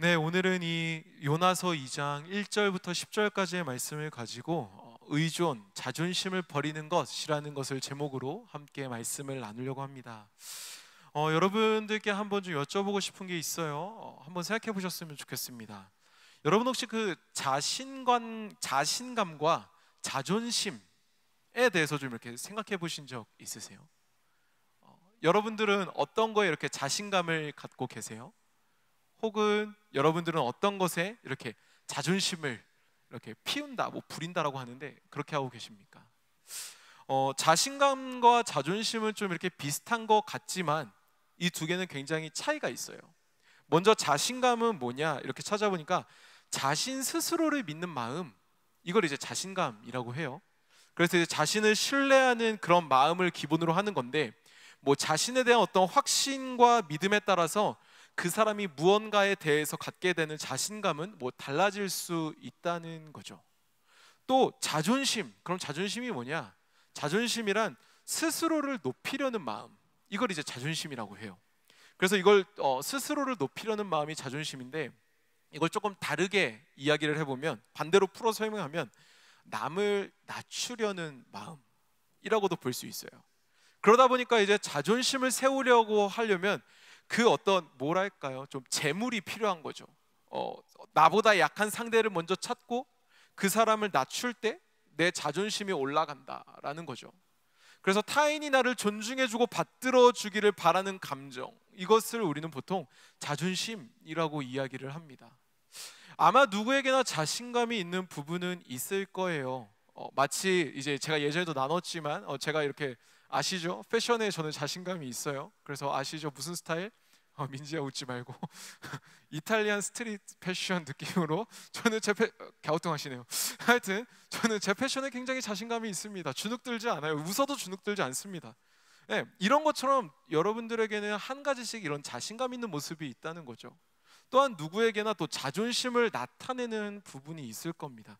네, 오늘은 이 요나서 2장 1절부터 10절까지의 말씀을 가지고 의존, 자존심을 버리는 것이라는 것을 제목으로 함께 말씀을 나누려고 합니다. 여러분들께 한번 좀 여쭤보고 싶은 게 있어요. 한번 생각해 보셨으면 좋겠습니다. 여러분 혹시 그 자신감과 자존심에 대해서 좀 이렇게 생각해 보신 적 있으세요? 여러분들은 어떤 거에 이렇게 자신감을 갖고 계세요? 혹은 여러분들은 어떤 것에 이렇게 자존심을 이렇게 피운다, 부린다라고 하는데 그렇게 하고 계십니까? 자신감과 자존심은 좀 이렇게 비슷한 것 같지만 이 두 개는 굉장히 차이가 있어요. 먼저 자신감은 뭐냐 이렇게 찾아보니까 자신 스스로를 믿는 마음, 이걸 이제 자신감이라고 해요. 그래서 이제 자신을 신뢰하는 그런 마음을 기본으로 하는 건데, 자신에 대한 어떤 확신과 믿음에 따라서 그 사람이 무언가에 대해서 갖게 되는 자신감은 달라질 수 있다는 거죠. 또 자존심, 그럼 자존심이 뭐냐? 자존심이란 스스로를 높이려는 마음, 이걸 이제 자존심이라고 해요. 그래서 이걸 스스로를 높이려는 마음이 자존심인데, 이걸 조금 다르게 이야기를 해보면, 반대로 풀어 설명하면 남을 낮추려는 마음이라고도 볼 수 있어요. 그러다 보니까 이제 자존심을 세우려고 하려면 그 어떤 좀 재물이 필요한 거죠. 나보다 약한 상대를 먼저 찾고 그 사람을 낮출 때 내 자존심이 올라간다라는 거죠. 그래서 타인이 나를 존중해주고 받들어주기를 바라는 감정, 이것을 우리는 보통 자존심이라고 이야기를 합니다. 아마 누구에게나 자신감이 있는 부분은 있을 거예요. 마치 이제 제가 예전에도 나눴지만 제가 이렇게 아시죠? 패션에 저는 자신감이 있어요. 그래서 아시죠? 무슨 스타일? 민지야 웃지 말고 이탈리안 스트릿 패션 느낌으로 저는 갸우뚱하시네요. 하여튼 저는 제 패션에 굉장히 자신감이 있습니다. 주눅들지 않아요. 웃어도 주눅들지 않습니다. 네, 이런 것처럼 여러분들에게는 한 가지씩 이런 자신감 있는 모습이 있다는 거죠. 또한 누구에게나 또 자존심을 나타내는 부분이 있을 겁니다.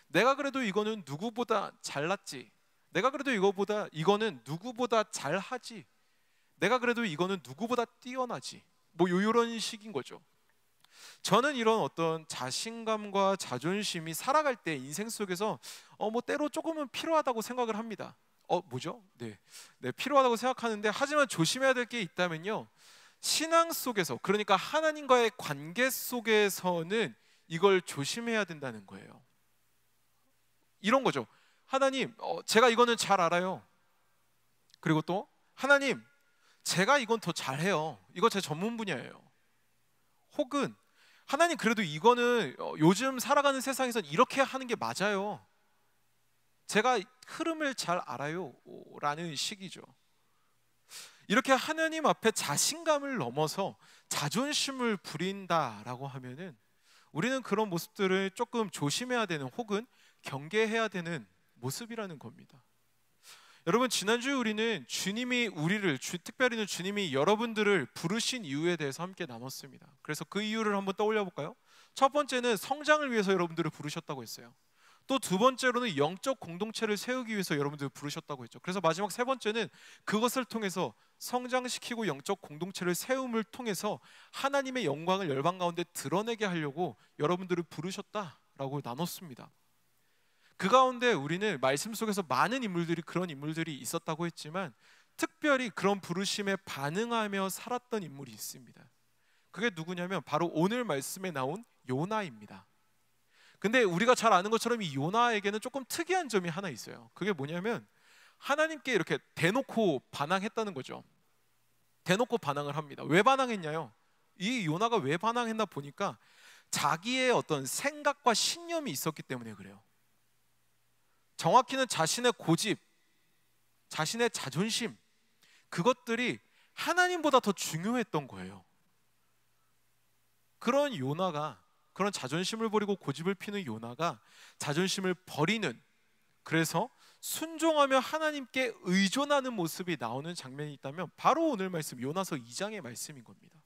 내가 그래도 이거는 누구보다 잘났지, 내가 그래도 이거는 누구보다 잘하지, 내가 그래도 이거는 누구보다 뛰어나지, 이런 식인 거죠. 저는 이런 어떤 자신감과 자존심이 살아갈 때 인생 속에서 때로 조금은 필요하다고 생각을 합니다. 뭐죠? 네, 필요하다고 생각하는데, 하지만 조심해야 될 게 있다면요, 신앙 속에서, 그러니까 하나님과의 관계 속에서는 이걸 조심해야 된다는 거예요. 이런 거죠. 하나님, 제가 이거는 잘 알아요. 그리고 또 하나님, 제가 이건 더 잘해요. 이거 제 전문 분야예요. 혹은 하나님, 그래도 이거는 요즘 살아가는 세상에선 이렇게 하는 게 맞아요. 제가 흐름을 잘 알아요 라는 식이죠. 이렇게 하나님 앞에 자신감을 넘어서 자존심을 부린다라고 하면은 우리는 그런 모습들을 조금 조심해야 되는, 혹은 경계해야 되는 모습이라는 겁니다. 여러분, 지난주에 우리는 특별히는 주님이 여러분들을 부르신 이유에 대해서 함께 나눴습니다. 그래서 그 이유를 한번 떠올려 볼까요? 첫 번째는 성장을 위해서 여러분들을 부르셨다고 했어요. 또 두 번째로는 영적 공동체를 세우기 위해서 여러분들을 부르셨다고 했죠. 그래서 마지막 세 번째는 그것을 통해서 성장시키고 영적 공동체를 세움을 통해서 하나님의 영광을 열방 가운데 드러내게 하려고 여러분들을 부르셨다라고 나눴습니다. 그 가운데 우리는 말씀 속에서 많은 그런 인물들이 있었다고 했지만, 특별히 그런 부르심에 반응하며 살았던 인물이 있습니다. 그게 누구냐면 바로 오늘 말씀에 나온 요나입니다. 근데 우리가 잘 아는 것처럼 이 요나에게는 조금 특이한 점이 하나 있어요. 그게 뭐냐면 하나님께 이렇게 대놓고 반항했다는 거죠. 대놓고 반항을 합니다. 왜 반항했냐요? 이 요나가 왜 반항했나 보니까 자기의 어떤 생각과 신념이 있었기 때문에 그래요. 정확히는 자신의 고집, 자신의 자존심, 그것들이 하나님보다 더 중요했던 거예요. 그런 자존심을 버리고 고집을 피는 요나가 자존심을 버리는, 그래서 순종하며 하나님께 의존하는 모습이 나오는 장면이 있다면 바로 오늘 말씀 요나서 2장의 말씀인 겁니다.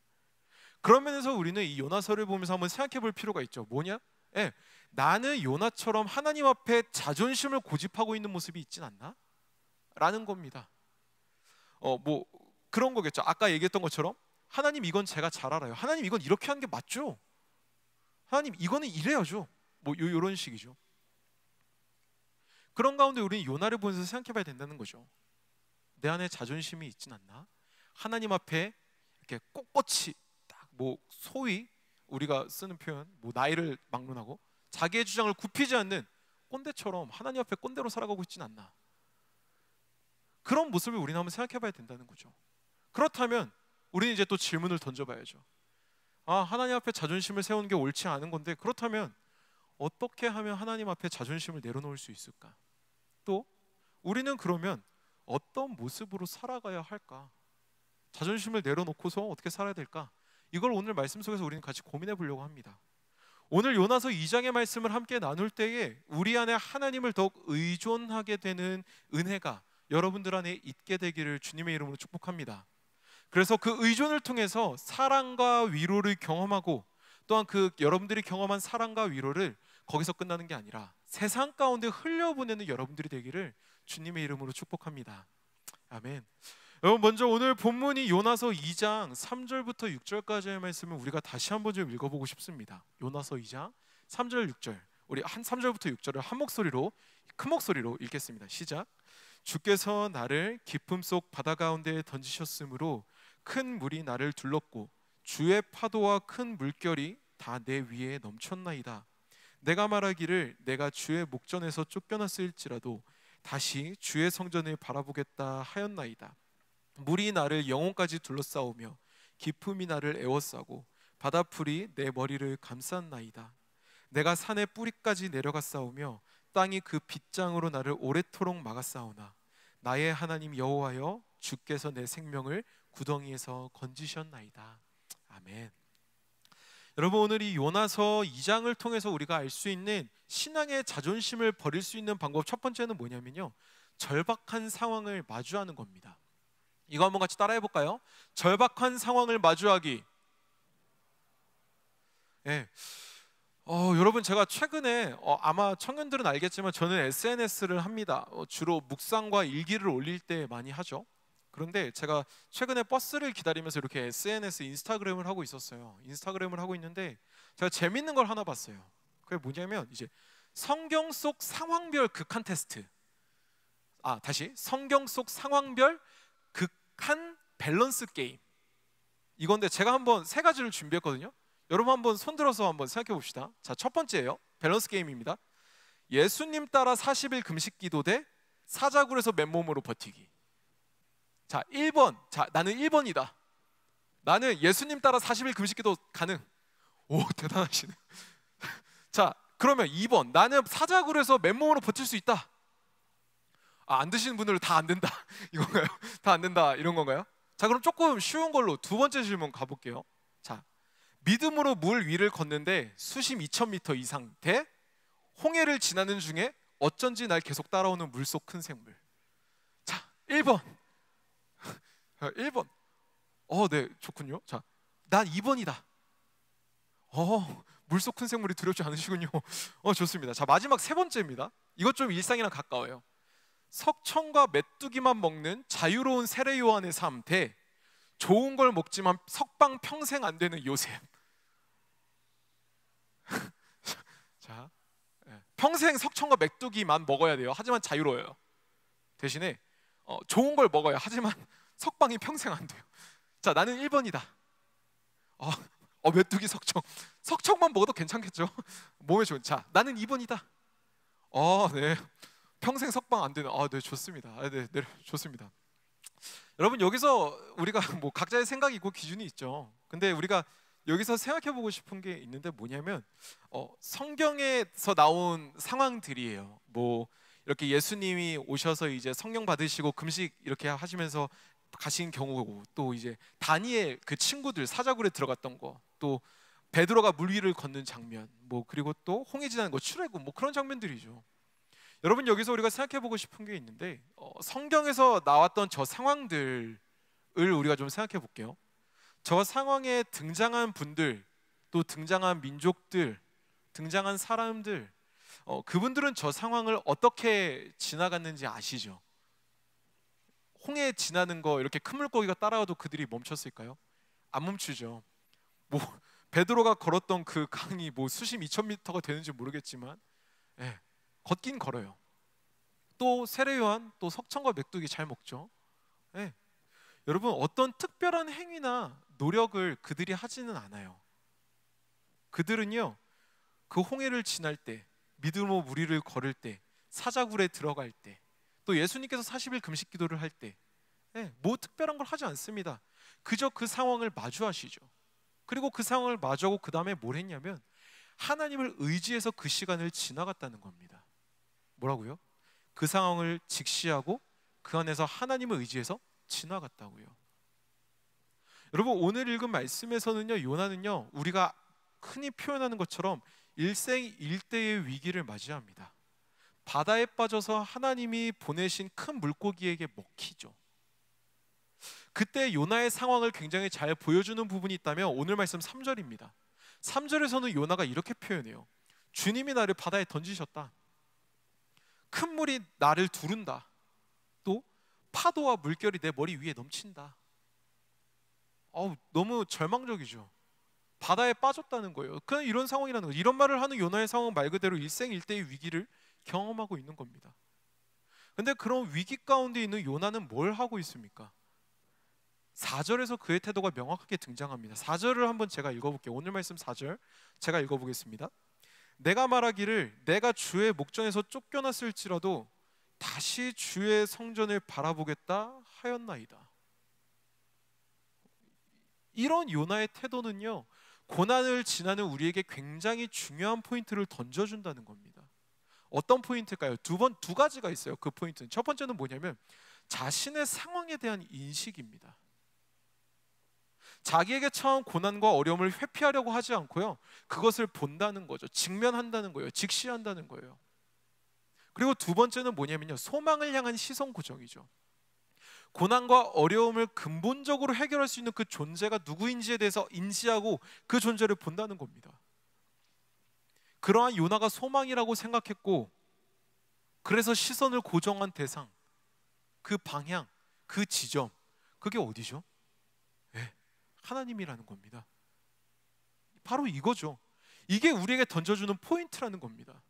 그런 면에서 우리는 이 요나서를 보면서 한번 생각해 볼 필요가 있죠. 뭐냐? 나는 요나처럼 하나님 앞에 자존심을 고집하고 있는 모습이 있진 않나? 라는 겁니다. 그런 거겠죠. 아까 얘기했던 것처럼 하나님, 이건 제가 잘 알아요. 하나님, 이건 이렇게 하는 게 맞죠? 하나님 이거는 이래야죠. 뭐 요런 식이죠. 그런 가운데 우리는 요나를 보면서 생각해 봐야 된다는 거죠. 내 안에 자존심이 있진 않나? 하나님 앞에 이렇게 꼿꼿이 딱 뭐 소위 우리가 쓰는 표현 뭐 나이를 막론하고 자기의 주장을 굽히지 않는 꼰대처럼 하나님 앞에 꼰대로 살아가고 있진 않나? 그런 모습을 우리는 한번 생각해 봐야 된다는 거죠. 그렇다면 우리는 이제 또 질문을 던져봐야죠. 아, 하나님 앞에 자존심을 세우는 게 옳지 않은 건데, 그렇다면 어떻게 하면 하나님 앞에 자존심을 내려놓을 수 있을까? 또 우리는 그러면 어떤 모습으로 살아가야 할까? 자존심을 내려놓고서 어떻게 살아야 될까? 이걸 오늘 말씀 속에서 우리는 같이 고민해 보려고 합니다. 오늘 요나서 2장의 말씀을 함께 나눌 때에 우리 안에 하나님을 더욱 의존하게 되는 은혜가 여러분들 안에 있게 되기를 주님의 이름으로 축복합니다. 그래서 그 의존을 통해서 사랑과 위로를 경험하고, 또한 그 여러분들이 경험한 사랑과 위로를 거기서 끝나는 게 아니라 세상 가운데 흘려보내는 여러분들이 되기를 주님의 이름으로 축복합니다. 아멘. 여러분, 먼저 오늘 본문이 요나서 2장 3절부터 6절까지의 말씀을 우리가 다시 한번 좀 읽어보고 싶습니다. 요나서 2장 3절 6절, 우리 한 3절부터 6절을 한 목소리로, 큰 목소리로 읽겠습니다. 시작. 주께서 나를 깊음 속 바다 가운데에 던지셨으므로 큰 물이 나를 둘렀고 주의 파도와 큰 물결이 다 내 위에 넘쳤나이다. 내가 말하기를 내가 주의 목전에서 쫓겨났을지라도 다시 주의 성전을 바라보겠다 하였나이다. 물이 나를 영혼까지 둘러싸우며 깊음이 나를 에워싸고 바다풀이 내 머리를 감쌌나이다. 내가 산의 뿌리까지 내려갔사오며 땅이 그 빗장으로 나를 오래도록 막았사오나 나의 하나님 여호와여, 주께서 내 생명을 구덩이에서 건지셨나이다. 아멘. 여러분, 오늘 이 요나서 2장을 통해서 우리가 알 수 있는 신앙의 자존심을 버릴 수 있는 방법, 첫 번째는 뭐냐면요, 절박한 상황을 마주하는 겁니다. 이거 한번 같이 따라해 볼까요? 절박한 상황을 마주하기. 예. 여러분, 제가 최근에 아마 청년들은 알겠지만 저는 SNS를 합니다. 주로 묵상과 일기를 올릴 때 많이 하죠. 그런데 제가 최근에 버스를 기다리면서 이렇게 SNS, 인스타그램을 하고 있었어요. 인스타그램을 하고 있는데 제가 재밌는 걸 하나 봤어요. 그게 뭐냐면 이제 성경 속 상황별 극한 테스트. 다시 성경 속 상황별 극한 밸런스 게임. 이건데 제가 한번 세 가지를 준비했거든요. 여러분 한번 손들어서 한번 생각해 봅시다. 자, 첫 번째예요. 밸런스 게임입니다. 예수님 따라 40일 금식 기도 대 사자굴에서 맨몸으로 버티기. 자, 1번. 자, 나는 1번이다. 나는 예수님 따라 40일 금식 기도 가능. 오, 대단하시네. 자, 그러면 2번. 나는 사자굴에서 맨몸으로 버틸 수 있다. 안 드시는 분들은 다 안 된다. 이건가요? 다 안 된다. 이런 건가요? 자, 그럼 조금 쉬운 걸로 두 번째 질문 가볼게요. 자, 믿음으로 물 위를 걷는데 수심 2000m 이상 대 홍해를 지나는 중에 어쩐지 날 계속 따라오는 물속 큰 생물. 자, 1번. 1번. 네, 좋군요. 자, 난 2번이다. 물속 큰 생물이 두렵지 않으시군요. 좋습니다. 자, 마지막 세 번째입니다. 이것 좀 일상이랑 가까워요. 석청과 메뚜기만 먹는 자유로운 세례 요한의 삶 대 좋은 걸 먹지만 석방 평생 안 되는 요셉. 자, 평생 석청과 메뚜기만 먹어야 돼요. 하지만 자유로워요. 대신에 좋은 걸 먹어요. 하지만 석방이 평생 안 돼요. 자, 나는 1번이다. 메뚜기, 석청만 먹어도 괜찮겠죠? 몸에 좋은. 자, 나는 2번이다. 네, 평생 석방 안 되는. 네, 좋습니다. 네, 좋습니다. 여러분, 여기서 우리가 뭐 각자의 생각이 있고 기준이 있죠. 근데 우리가 여기서 생각해보고 싶은 게 있는데 뭐냐면 성경에서 나온 상황들이에요. 뭐 이렇게 예수님이 오셔서 이제 성령 받으시고 금식 이렇게 하시면서 가신 경우고, 또 이제 다니엘 그 친구들 사자굴에 들어갔던 거, 또 베드로가 물 위를 걷는 장면, 뭐 그리고 또 홍해 지나는 거, 출애굽, 뭐 그런 장면들이죠. 여러분, 여기서 우리가 생각해보고 싶은 게 있는데 성경에서 나왔던 저 상황들을 우리가 좀 생각해볼게요. 저 상황에 등장한 분들, 또 등장한 민족들, 등장한 사람들, 그분들은 저 상황을 어떻게 지나갔는지 아시죠? 홍해 지나는 거 이렇게 큰 물고기가 따라와도 그들이 멈췄을까요? 안 멈추죠. 뭐 베드로가 걸었던 그 강이 뭐 수심 2000m가 되는지 모르겠지만 걷긴 걸어요. 또 세례요한 또 석청과 맥두기 잘 먹죠. 여러분, 어떤 특별한 행위나 노력을 그들이 하지는 않아요. 그들은요, 그 홍해를 지날 때, 믿음으로 무리를 걸을 때, 사자굴에 들어갈 때, 또 예수님께서 40일 금식 기도를 할 때, 뭐 특별한 걸 하지 않습니다. 그저 그 상황을 마주하시죠. 그리고 그 상황을 마주하고 그 다음에 뭘 했냐면 하나님을 의지해서 그 시간을 지나갔다는 겁니다. 뭐라고요? 그 상황을 직시하고 그 안에서 하나님을 의지해서 지나갔다고요. 여러분, 오늘 읽은 말씀에서는요, 요나는요, 우리가 흔히 표현하는 것처럼 일생일대의 위기를 맞이합니다. 바다에 빠져서 하나님이 보내신 큰 물고기에게 먹히죠. 그때 요나의 상황을 굉장히 잘 보여주는 부분이 있다면 오늘 말씀 3절입니다. 3절에서는 요나가 이렇게 표현해요. 주님이 나를 바다에 던지셨다. 큰 물이 나를 두른다. 또 파도와 물결이 내 머리 위에 넘친다. 너무 절망적이죠. 바다에 빠졌다는 거예요. 그냥 이런 상황이라는 거예요. 이런 말을 하는 요나의 상황은 말 그대로 일생일대의 위기를 경험하고 있는 겁니다. 근데 그런 위기 가운데 있는 요나는 뭘 하고 있습니까? 4절에서 그의 태도가 명확하게 등장합니다. 4절을 한번 제가 읽어볼게요. 오늘 말씀 4절 제가 읽어보겠습니다. 내가 말하기를 내가 주의 목전에서 쫓겨났을지라도 다시 주의 성전을 바라보겠다 하였나이다. 이런 요나의 태도는요, 고난을 지나는 우리에게 굉장히 중요한 포인트를 던져준다는 겁니다. 어떤 포인트일까요? 두 가지가 있어요. 그 포인트는 첫 번째는 뭐냐면 자신의 상황에 대한 인식입니다. 자기에게 처한 고난과 어려움을 회피하려고 하지 않고요, 그것을 본다는 거죠. 직면한다는 거예요. 직시한다는 거예요. 그리고 두 번째는 뭐냐면요, 소망을 향한 시선 고정이죠. 고난과 어려움을 근본적으로 해결할 수 있는 그 존재가 누구인지에 대해서 인지하고 그 존재를 본다는 겁니다. 그러한 요나가 소망이라고 생각했고, 그래서 시선을 고정한 대상, 그 방향, 그 지점, 그게 어디죠? 하나님이라는 겁니다. 바로 이거죠. 이게 우리에게 던져주는 포인트라는 겁니다.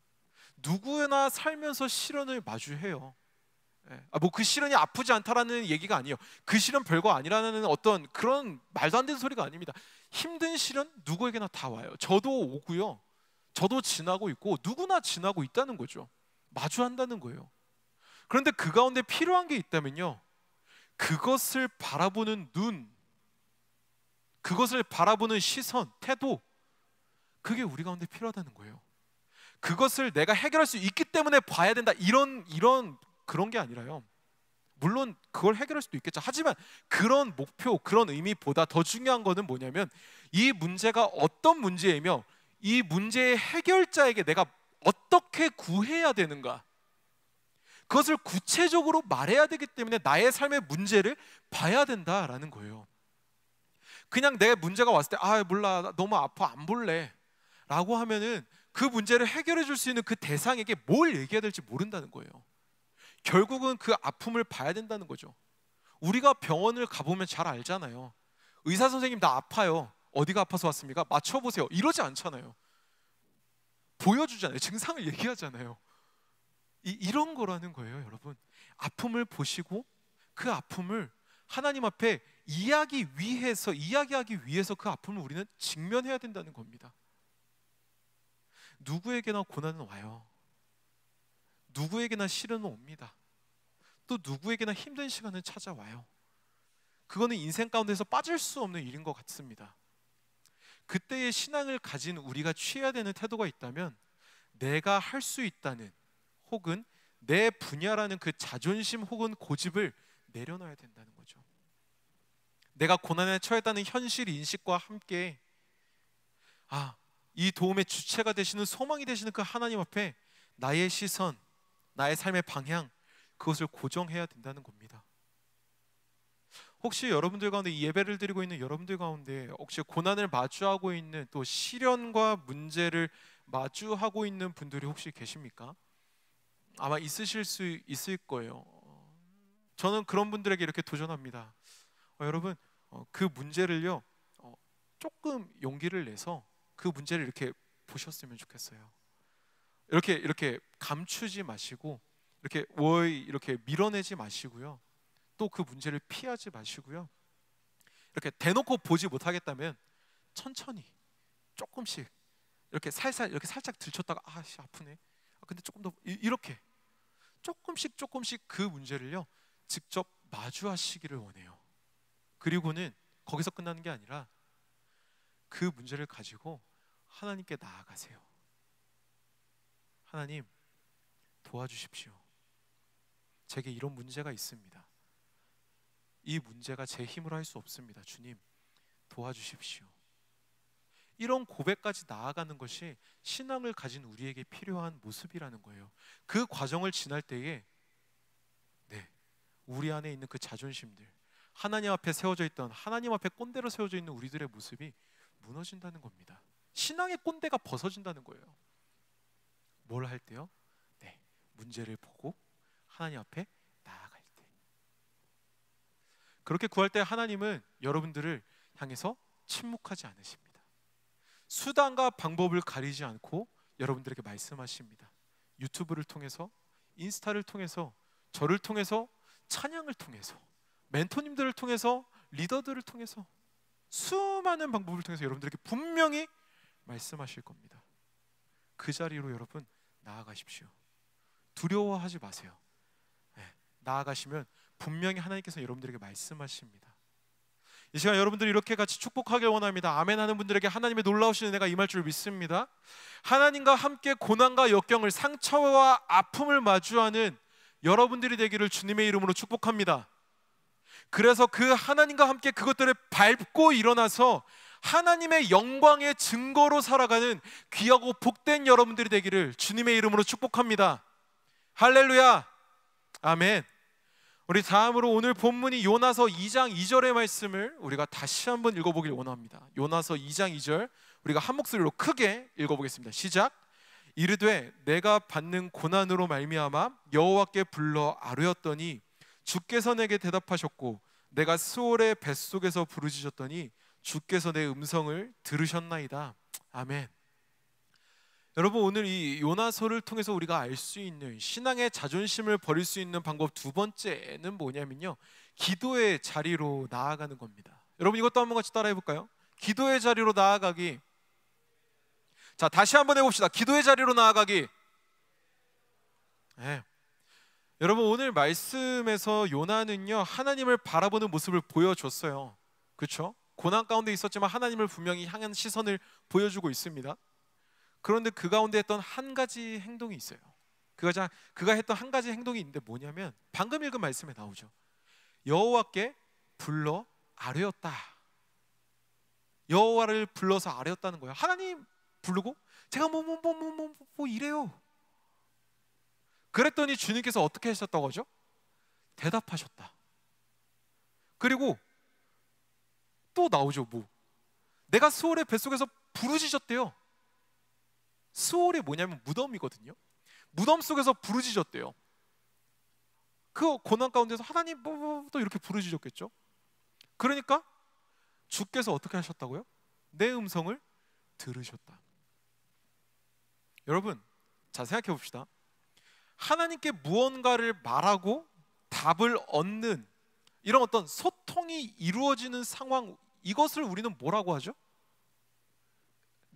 누구나 살면서 시련을 마주해요. 뭐 그 시련이 아프지 않다라는 얘기가 아니에요. 그 시련 별거 아니라는 어떤 그런 말도 안 되는 소리가 아닙니다. 힘든 시련 누구에게나 다 와요. 저도 오고요, 저도 지나고 있고 누구나 지나고 있다는 거죠. 마주한다는 거예요. 그런데 그 가운데 필요한 게 있다면요, 그것을 바라보는 눈, 그것을 바라보는 시선, 태도, 그게 우리 가운데 필요하다는 거예요. 그것을 내가 해결할 수 있기 때문에 봐야 된다, 이런 그런 게 아니라요. 물론 그걸 해결할 수도 있겠죠. 하지만 그런 목표, 그런 의미보다 더 중요한 거는 뭐냐면 이 문제가 어떤 문제이며 이 문제의 해결자에게 내가 어떻게 구해야 되는가, 그것을 구체적으로 말해야 되기 때문에 나의 삶의 문제를 봐야 된다라는 거예요. 그냥 내 문제가 왔을 때 몰라, 나 너무 아파, 안 볼래 라고 하면은 그 문제를 해결해 줄 수 있는 그 대상에게 뭘 얘기해야 될지 모른다는 거예요. 결국은 그 아픔을 봐야 된다는 거죠. 우리가 병원을 가보면 잘 알잖아요. 의사 선생님, 나 아파요. 어디가 아파서 왔습니까? 맞춰보세요. 이러지 않잖아요. 보여주잖아요. 증상을 얘기하잖아요. 이런 거라는 거예요, 여러분. 아픔을 보시고 그 아픔을 하나님 앞에 이야기하기 위해서 그 아픔을 우리는 직면해야 된다는 겁니다. 누구에게나 고난은 와요. 누구에게나 시련은 옵니다. 또 누구에게나 힘든 시간은 찾아와요. 그거는 인생 가운데서 빠질 수 없는 일인 것 같습니다. 그때의 신앙을 가진 우리가 취해야 되는 태도가 있다면 내가 할 수 있다는, 혹은 내 분야라는 그 자존심 혹은 고집을 내려놔야 된다는 거죠. 내가 고난에 처했다는 현실 인식과 함께 이 도움의 주체가 되시는, 소망이 되시는 그 하나님 앞에 나의 시선, 나의 삶의 방향, 그것을 고정해야 된다는 겁니다. 혹시 여러분들 가운데, 이 예배를 드리고 있는 여러분들 가운데 혹시 고난을 마주하고 있는, 또 시련과 문제를 마주하고 있는 분들이 혹시 계십니까? 아마 있으실 수 있을 거예요. 저는 그런 분들에게 이렇게 도전합니다. 여러분, 그 문제를요, 조금 용기를 내서 그 문제를 이렇게 보셨으면 좋겠어요. 이렇게 감추지 마시고, 이렇게 밀어내지 마시고요. 또 그 문제를 피하지 마시고요. 이렇게 대놓고 보지 못하겠다면 천천히 조금씩 이렇게 살짝 들쳤다가 아씨 아프네. 근데 조금 더 이렇게 조금씩 그 문제를요 직접 마주하시기를 원해요. 그리고는 거기서 끝나는 게 아니라 그 문제를 가지고 하나님께 나아가세요. 하나님, 도와주십시오. 제게 이런 문제가 있습니다. 이 문제가 제 힘으로 할 수 없습니다. 주님, 도와주십시오. 이런 고백까지 나아가는 것이 신앙을 가진 우리에게 필요한 모습이라는 거예요. 그 과정을 지날 때에 우리 안에 있는 그 자존심들, 하나님 앞에 세워져 있던, 하나님 앞에 꼰대로 세워져 있는 우리들의 모습이 무너진다는 겁니다. 신앙의 꼰대가 벗어진다는 거예요. 뭘 할 때요? 문제를 보고 하나님 앞에 나아갈 때. 그렇게 구할 때 하나님은 여러분들을 향해서 침묵하지 않으십니다. 수단과 방법을 가리지 않고 여러분들에게 말씀하십니다. 유튜브를 통해서, 인스타를 통해서, 저를 통해서, 찬양을 통해서, 멘토님들을 통해서, 리더들을 통해서, 수많은 방법을 통해서 여러분들에게 분명히 말씀하실 겁니다. 그 자리로 여러분 나아가십시오. 두려워하지 마세요. 나아가시면 분명히 하나님께서 여러분들에게 말씀하십니다. 이 시간 여러분들이 이렇게 같이 축복하길 원합니다. 아멘 하는 분들에게 하나님의 놀라우신 은혜가 임할 줄 믿습니다. 하나님과 함께 고난과 역경을, 상처와 아픔을 마주하는 여러분들이 되기를 주님의 이름으로 축복합니다. 그래서 그 하나님과 함께 그것들을 밟고 일어나서 하나님의 영광의 증거로 살아가는 귀하고 복된 여러분들이 되기를 주님의 이름으로 축복합니다. 할렐루야. 아멘. 우리 다음으로 오늘 본문이 요나서 2장 2절의 말씀을 우리가 다시 한번 읽어보길 원합니다. 요나서 2장 2절 우리가 한 목소리로 크게 읽어보겠습니다. 시작. 이르되 내가 받는 고난으로 말미암아 여호와께 불러 아뢰었더니 주께서 내게 대답하셨고 내가 스올의 뱃속에서 부르짖었더니 주께서 내 음성을 들으셨나이다. 아멘. 여러분, 오늘 이 요나서를 통해서 우리가 알 수 있는 신앙의 자존심을 버릴 수 있는 방법 두 번째는 뭐냐면요, 기도의 자리로 나아가는 겁니다. 여러분, 이것도 한번 같이 따라해 볼까요? 기도의 자리로 나아가기. 자, 다시 한번 해봅시다. 기도의 자리로 나아가기. 여러분, 오늘 말씀에서 요나는요 하나님을 바라보는 모습을 보여줬어요. 그렇죠? 고난 가운데 있었지만 하나님을 분명히 향한 시선을 보여주고 있습니다. 그런데 그 가운데 했던 한 가지 행동이 있어요. 그가 했던 한 가지 행동이 있는데 뭐냐면 방금 읽은 말씀에 나오죠. 여호와께 불러 아뢰었다. 여호와를 불러서 아뢰었다는 거예요. 하나님 부르고 제가 뭐 이래요. 그랬더니 주님께서 어떻게 하셨다고 하죠? 대답하셨다. 그리고 또 나오죠. 내가 스올의 뱃속에서 부르짖었대요. 스올이 뭐냐면 무덤이거든요. 무덤 속에서 부르짖었대요. 그 고난 가운데서 하나님 또 이렇게 부르짖었겠죠. 그러니까 주께서 어떻게 하셨다고요? 내 음성을 들으셨다. 여러분, 자 생각해 봅시다. 하나님께 무언가를 말하고 답을 얻는 이런 어떤 소통이 이루어지는 상황, 이것을 우리는 뭐라고 하죠?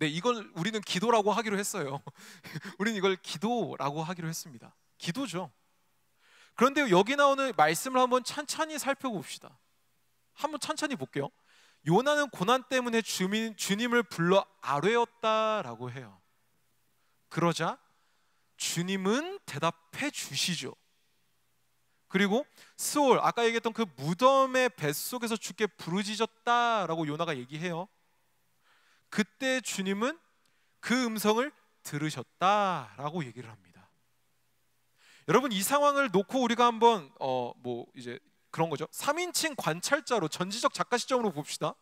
이걸 우리는 기도라고 하기로 했어요. 우리는 이걸 기도라고 하기로 했습니다. 기도죠. 그런데 여기 나오는 말씀을 한번 찬찬히 살펴봅시다. 한번 찬찬히 볼게요. 요나는 고난 때문에 주님을 불러 아뢰었다라고 해요. 그러자 주님은 대답해 주시죠. 그리고 스올, 아까 얘기했던 그 무덤의 뱃속에서 주께 부르짖었다라고 요나가 얘기해요. 그때 주님은 그 음성을 들으셨다라고 얘기를 합니다. 여러분, 이 상황을 놓고 우리가 한번 이제 그런 거죠. 3인칭 관찰자로 전지적 작가 시점으로 봅시다.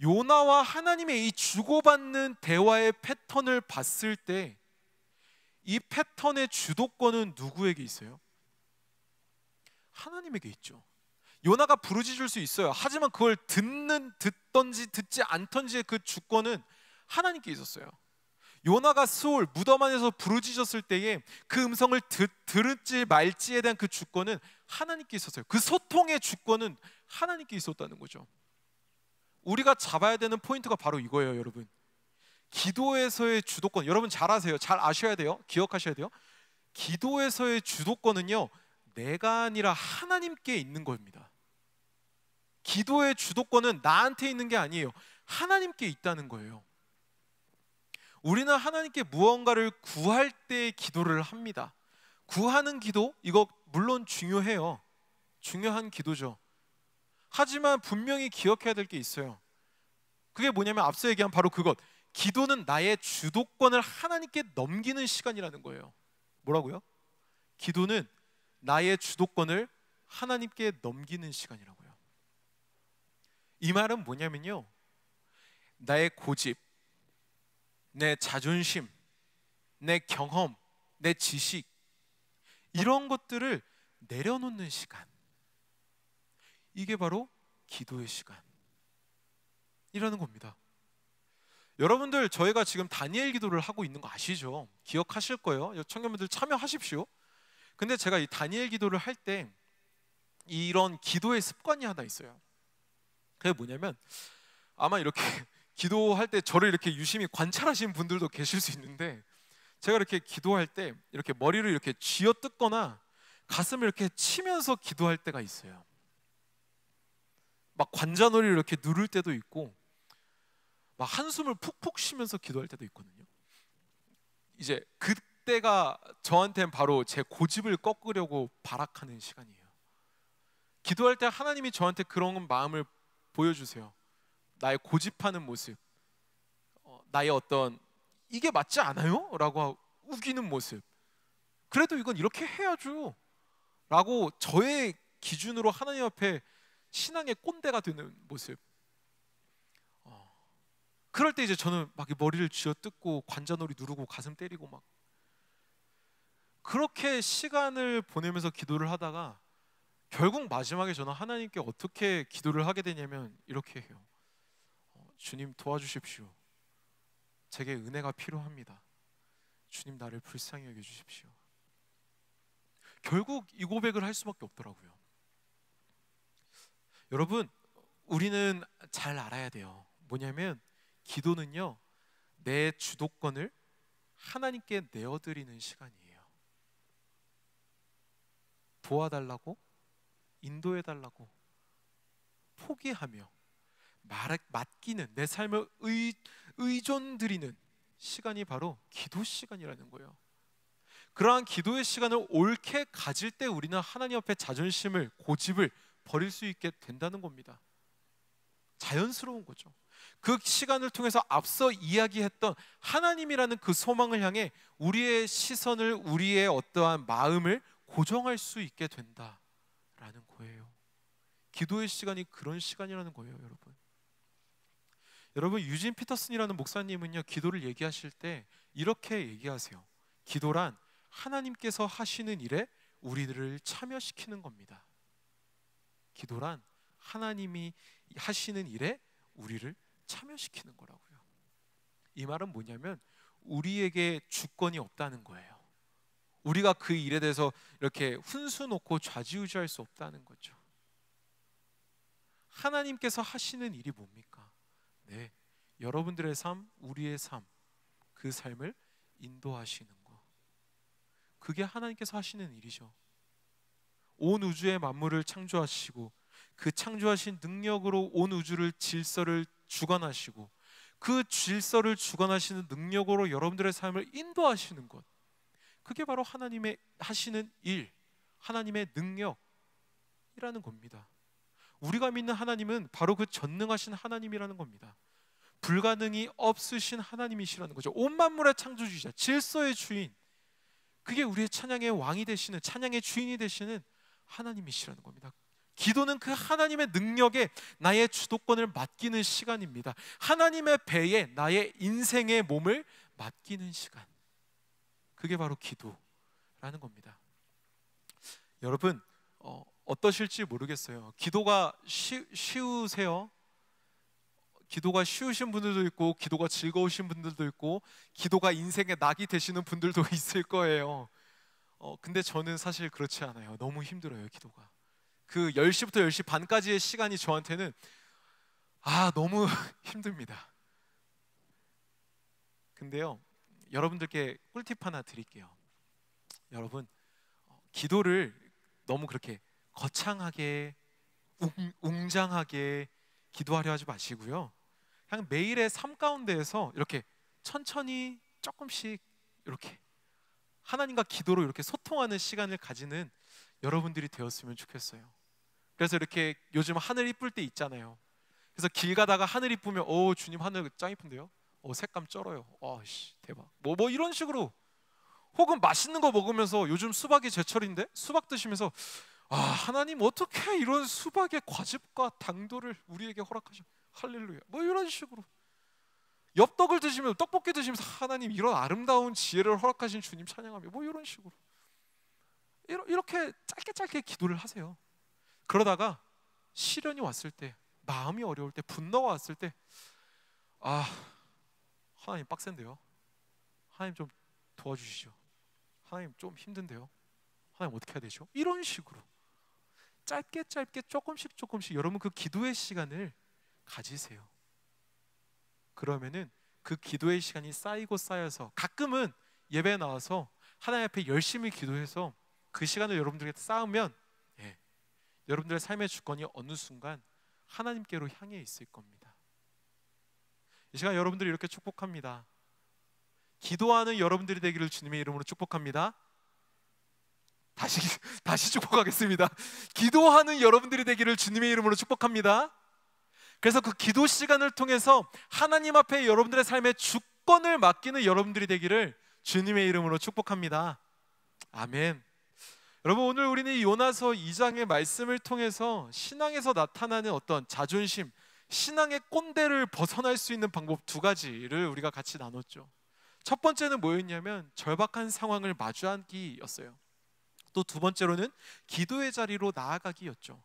요나와 하나님의 이 주고받는 대화의 패턴을 봤을 때 이 패턴의 주도권은 누구에게 있어요? 하나님에게 있죠. 요나가 부르짖을 수 있어요. 하지만 그걸 듣던지 듣지 않던지의 그 주권은 하나님께 있었어요. 요나가 스올 무덤 안에서 부르짖었을 때에 그 음성을 들을지 말지에 대한 그 주권은 하나님께 있었어요. 그 소통의 주권은 하나님께 있었다는 거죠. 우리가 잡아야 되는 포인트가 바로 이거예요, 여러분. 기도에서의 주도권, 여러분 잘 아세요. 잘 아셔야 돼요. 기억하셔야 돼요. 기도에서의 주도권은요, 내가 아니라 하나님께 있는 겁니다. 기도의 주도권은 나한테 있는 게 아니에요. 하나님께 있다는 거예요. 우리는 하나님께 무언가를 구할 때 기도를 합니다. 구하는 기도, 이거 물론 중요해요. 중요한 기도죠. 하지만 분명히 기억해야 될 게 있어요. 그게 뭐냐면 앞서 얘기한 바로 그것, 기도는 나의 주도권을 하나님께 넘기는 시간이라는 거예요. 뭐라고요? 기도는 나의 주도권을 하나님께 넘기는 시간이라고요. 이 말은 뭐냐면요, 나의 고집, 내 자존심, 내 경험, 내 지식, 이런 것들을 내려놓는 시간, 이게 바로 기도의 시간이라는 겁니다. 여러분들, 저희가 지금 다니엘 기도를 하고 있는 거 아시죠? 기억하실 거예요. 청년분들 참여하십시오. 근데 제가 이 다니엘 기도를 할 때 이런 기도의 습관이 하나 있어요. 그게 뭐냐면, 아마 이렇게 기도할 때 저를 이렇게 유심히 관찰하시는 분들도 계실 수 있는데, 제가 이렇게 기도할 때 이렇게 머리를 이렇게 쥐어뜯거나 가슴을 이렇게 치면서 기도할 때가 있어요. 막 관자놀이를 이렇게 누를 때도 있고, 막 한숨을 푹푹 쉬면서 기도할 때도 있거든요. 이제 그때가 저한테는 바로 제 고집을 꺾으려고 발악하는 시간이에요. 기도할 때 하나님이 저한테 그런 마음을 보여주세요. 나의 고집하는 모습, 나의 어떤 이게 맞지 않아요? 라고 우기는 모습, 그래도 이건 이렇게 해야죠 라고 저의 기준으로 하나님 앞에 신앙의 꼰대가 되는 모습, 그럴 때 이제 저는 막 머리를 쥐어뜯고 관자놀이 누르고 가슴 때리고 막 그렇게 시간을 보내면서 기도를 하다가 결국 마지막에 저는 하나님께 어떻게 기도를 하게 되냐면 이렇게 해요. 주님 도와주십시오. 제게 은혜가 필요합니다. 주님 나를 불쌍히 여겨주십시오. 결국 이 고백을 할 수밖에 없더라고요. 여러분, 우리는 잘 알아야 돼요. 뭐냐면 기도는요, 내 주도권을 하나님께 내어드리는 시간이에요. 도와달라고, 인도해달라고 포기하며 맡기는, 내 삶을 의존드리는 시간이 바로 기도 시간이라는 거예요. 그러한 기도의 시간을 옳게 가질 때 우리는 하나님 앞에 자존심을, 고집을 버릴 수 있게 된다는 겁니다. 자연스러운 거죠. 그 시간을 통해서 앞서 이야기했던 하나님이라는 그 소망을 향해 우리의 시선을, 우리의 어떠한 마음을 고정할 수 있게 된다라는 거예요. 기도의 시간이 그런 시간이라는 거예요, 여러분. 여러분, 유진 피터슨이라는 목사님은요, 기도를 얘기하실 때 이렇게 얘기하세요. 기도란 하나님께서 하시는 일에 우리들을 참여시키는 겁니다. 기도란 하나님이 하시는 일에 우리를 참여시키는 거라고요. 이 말은 뭐냐면 우리에게 주권이 없다는 거예요. 우리가 그 일에 대해서 이렇게 훈수 놓고 좌지우지할 수 없다는 거죠. 하나님께서 하시는 일이 뭡니까? 네, 여러분들의 삶, 우리의 삶, 그 삶을 인도하시는 거, 그게 하나님께서 하시는 일이죠. 온 우주의 만물을 창조하시고 그 창조하신 능력으로 온 우주를 질서를 주관하시고 그 질서를 주관하시는 능력으로 여러분들의 삶을 인도하시는 것, 그게 바로 하나님의 하시는 일, 하나님의 능력이라는 겁니다. 우리가 믿는 하나님은 바로 그 전능하신 하나님이라는 겁니다. 불가능이 없으신 하나님이시라는 거죠. 온 만물의 창조주이자 질서의 주인, 그게 우리의 찬양의 왕이 되시는, 찬양의 주인이 되시는 하나님이시라는 겁니다. 기도는 그 하나님의 능력에 나의 주도권을 맡기는 시간입니다. 하나님의 배에 나의 인생의 몸을 맡기는 시간, 그게 바로 기도라는 겁니다. 여러분, 어떠실지 모르겠어요. 기도가 쉬우세요? 기도가 쉬우신 분들도 있고 기도가 즐거우신 분들도 있고 기도가 인생의 낙이 되시는 분들도 있을 거예요. 근데 저는 사실 그렇지 않아요. 너무 힘들어요, 기도가. 그 10시부터 10시 반까지의 시간이 저한테는 너무 힘듭니다. 근데요, 여러분들께 꿀팁 하나 드릴게요. 여러분, 기도를 너무 그렇게 거창하게 웅장하게 기도하려 하지 마시고요. 그냥 매일의 삶 가운데에서 이렇게 천천히 조금씩 이렇게 하나님과 기도로 이렇게 소통하는 시간을 가지는 여러분들이 되었으면 좋겠어요. 그래서 이렇게 요즘 하늘 이쁠 때 있잖아요. 그래서 길 가다가 하늘 이쁘면 주님 하늘 짱 이쁜데요? 색감 쩔어요. 대박. 뭐 이런 식으로. 혹은 맛있는 거 먹으면서 요즘 수박이 제철인데 수박 드시면서 하나님 어떻게 이런 수박의 과즙과 당도를 우리에게 허락하셔. 할렐루야. 뭐 이런 식으로. 엽떡을 드시면서 떡볶이 드시면서 하나님 이런 아름다운 지혜를 허락하신 주님 찬양하며 뭐 이런 식으로. 이렇게 짧게 기도를 하세요. 그러다가 시련이 왔을 때, 마음이 어려울 때, 분노가 왔을 때 하나님 빡센데요. 하나님 좀 도와주시죠. 하나님 좀 힘든데요. 하나님 어떻게 해야 되죠? 이런 식으로 짧게 조금씩 여러분 그 기도의 시간을 가지세요. 그러면은 그 기도의 시간이 쌓여서 가끔은 예배에 나와서 하나님 앞에 열심히 기도해서 그 시간을 여러분들에게 쌓으면 여러분들의 삶의 주권이 어느 순간 하나님께로 향해 있을 겁니다. 이 시간 여러분들이 이렇게 축복합니다. 기도하는 여러분들이 되기를 주님의 이름으로 축복합니다. 다시 축복하겠습니다. 기도하는 여러분들이 되기를 주님의 이름으로 축복합니다. 그래서 그 기도 시간을 통해서 하나님 앞에 여러분들의 삶의 주권을 맡기는 여러분들이 되기를 주님의 이름으로 축복합니다. 아멘. 여러분, 오늘 우리는 이 요나서 2장의 말씀을 통해서 신앙에서 나타나는 어떤 자존심, 신앙의 꼰대를 벗어날 수 있는 방법 두 가지를 우리가 같이 나눴죠. 첫 번째는 뭐였냐면 절박한 상황을 마주하기였어요. 또 두 번째로는 기도의 자리로 나아가기였죠.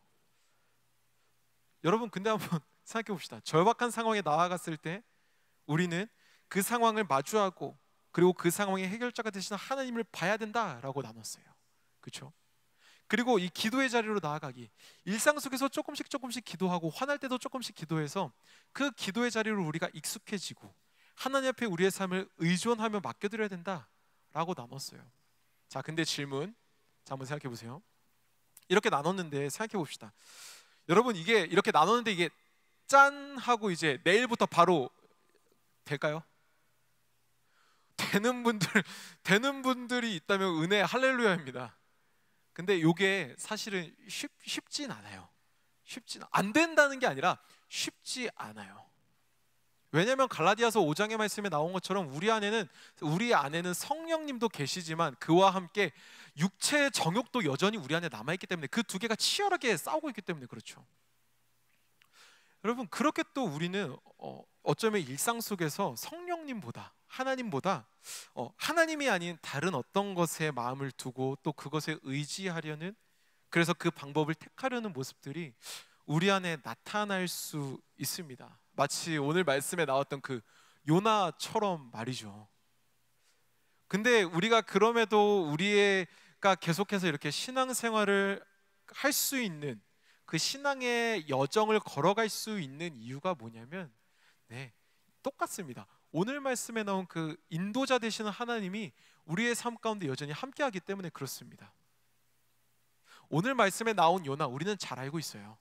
여러분, 근데 한번 생각해 봅시다. 절박한 상황에 나아갔을 때 우리는 그 상황을 마주하고 그리고 그 상황의 해결자가 되시는 하나님을 봐야 된다라고 나눴어요. 그렇죠? 그리고 이 기도의 자리로 나아가기, 일상 속에서 조금씩 기도하고 화날 때도 조금씩 기도해서 그 기도의 자리로 우리가 익숙해지고 하나님 앞에 우리의 삶을 의존하며 맡겨드려야 된다라고 나눴어요. 자, 근데 질문, 한번 생각해 보세요. 이렇게 나눴는데 생각해 봅시다. 여러분, 이게 이렇게 나눴는데 이게 짠 하고 이제 내일부터 바로 될까요? 되는 분들이 있다면 은혜 할렐루야입니다. 근데 이게 사실은 쉽진 않아요. 안 된다는 게 아니라 쉽지 않아요. 왜냐하면 갈라디아서 5장의 말씀에 나온 것처럼 우리 안에는 성령님도 계시지만 그와 함께 육체의 정욕도 여전히 우리 안에 남아있기 때문에 그 두 개가 치열하게 싸우고 있기 때문에 그렇죠. 여러분, 그렇게 또 우리는 어쩌면 일상 속에서 성령님보다 하나님보다 하나님이 아닌 다른 어떤 것에 마음을 두고 또 그것에 의지하려는, 그래서 그 방법을 택하려는 모습들이 우리 안에 나타날 수 있습니다. 마치 오늘 말씀에 나왔던 그 요나처럼 말이죠. 근데 우리가 그럼에도 우리가 계속해서 이렇게 신앙생활을 할 수 있는 그 신앙의 여정을 걸어갈 수 있는 이유가 뭐냐면 똑같습니다. 오늘 말씀에 나온 그 인도자 되시는 하나님이 우리의 삶 가운데 여전히 함께하기 때문에 그렇습니다. 오늘 말씀에 나온 요나, 우리는 잘 알고 있어요.